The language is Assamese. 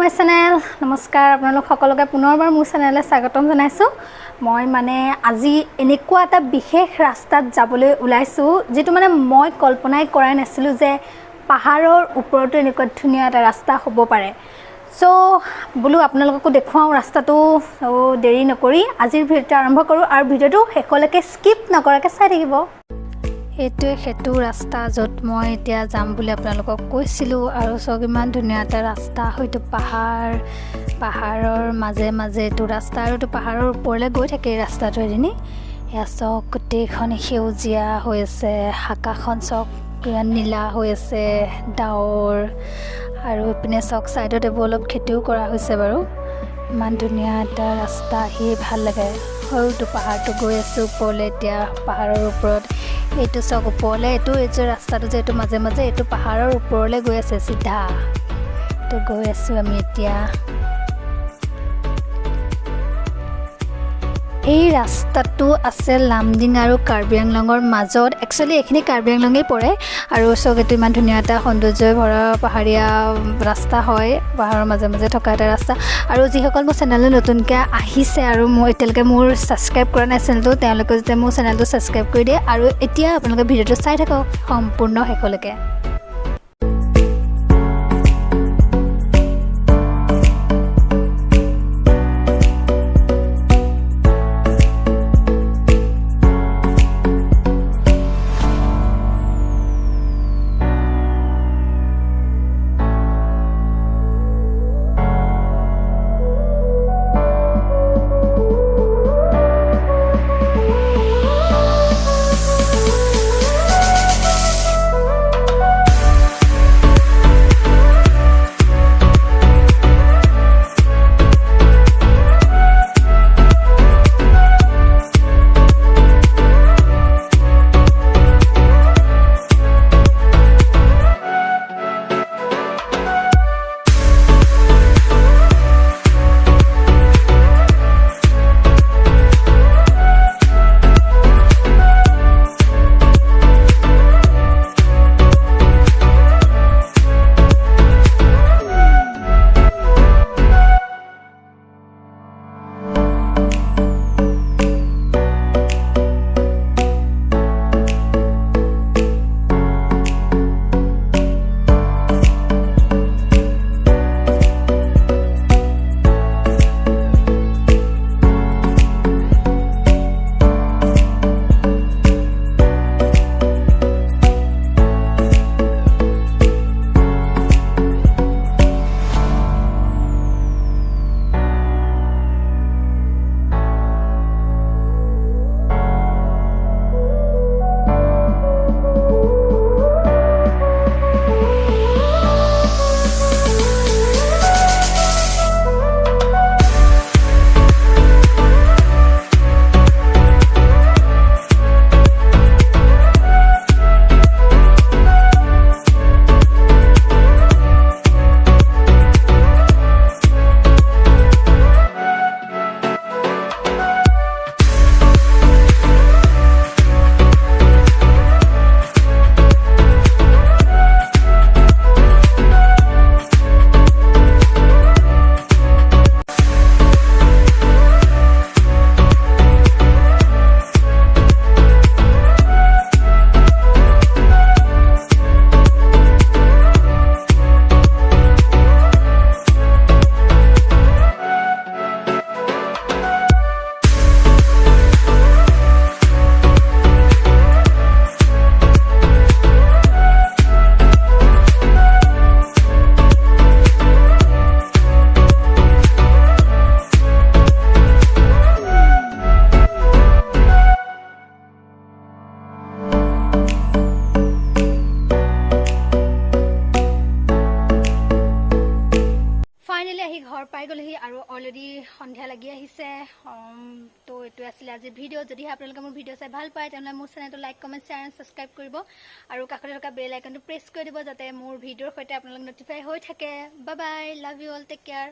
মাই চেনেল নমস্কাৰ আপোনালোক সকলোকে পুনৰবাৰ মোৰ চেনেললৈ স্বাগতম জনাইছোঁ মই মানে আজি এনেকুৱা এটা বিশেষ ৰাস্তাত যাবলৈ ওলাইছোঁ যেটো মানে মই কল্পনাই কৰাই নাছিলোঁ যে পাহাৰৰ ওপৰতে এনেকুৱা ধুনীয়া এটা ৰাস্তা হ'ব পাৰে সো বলো আপোনালোককো দেখুৱাও ৰাস্তাটো দেৰি নকৰি আজিৰ ভিডিঅ'টো আৰম্ভ কৰোঁ আৰু ভিডিঅ'টো শেষলৈকে স্কিপ নকৰাকৈ চাই থাকিব এইটোৱে হেতু ৰাস্তা য'ত মই এতিয়া যাম বুলি আপোনালোকক কৈছিলোঁ আৰু সব ইমান ধুনীয়া এটা ৰাস্তা হয়তো পাহাৰৰ মাজে মাজে এইটো ৰাস্তা আৰু এইটো পাহাৰৰ ওপৰলৈ গৈ থাকে এই ৰাস্তাটো এদিনি এয়া চক গোটেইখন সেউজীয়া হৈ আছে আকাশখন চক নীলা হৈ আছে ডাৱৰ আৰু ইপিনে চক চাইডত এইবোৰ অলপ খেতিও কৰা হৈছে বাৰু ইমান ধুনীয়া এটা ৰাস্তা আহি ভাল লাগে সৰুটো পাহাৰটো গৈ আছোঁ ওপৰলৈ এতিয়া পাহাৰৰ ওপৰত এইটো চক ওপৰলৈ এইটো এই যে ৰাস্তাটো যে এইটো মাজে মাজে এইটো পাহাৰৰ ওপৰলৈ গৈ আছে চিধা তো গৈ আছোঁ আমি এতিয়া এই ৰাস্তাটো আছে লামডিং আৰু কাৰ্বিআংলঙৰ মাজত একচুৱেলি এইখিনি কাৰ্বিআংলঙেই পৰে আৰু চক এইটো ইমান ধুনীয়া এটা সৌন্দৰ্য ভৰা পাহাৰীয়া ৰাস্তা হয় পাহাৰৰ মাজে মাজে থকা এটা ৰাস্তা আৰু যিসকল মোৰ চেনেললৈ নতুনকৈ আহিছে আৰু মই এতিয়ালৈকে মোৰ ছাবস্ক্ৰাইব কৰা নাই চেনেলটো তেওঁলোকে যাতে মোৰ চেনেলটো ছাবস্ক্ৰাইব কৰি দিয়ে আৰু এতিয়া আপোনালোকে ভিডিঅ'টো চাই থাকক সম্পূৰ্ণ শেষলৈকে ঘৰ পাই গ'লেহি আৰু অলৰেডি সন্ধিয়া লাগি আহিছে তো এইটো আছিলে আজি ভিডিঅ' যদি আপোনালোকে মোৰ ভিডিঅ' চাই ভাল পায় তেনেহ'লে মোৰ চেনেলটো like comment share and subscribe কৰিব আৰু কাষতে থকা বেল আইকনটো প্ৰেছ কৰি দিব যাতে মোৰ ভিডিঅ'ৰ সৈতে আপোনালোক নটিফাই হৈ থাকে bye bye love you all take care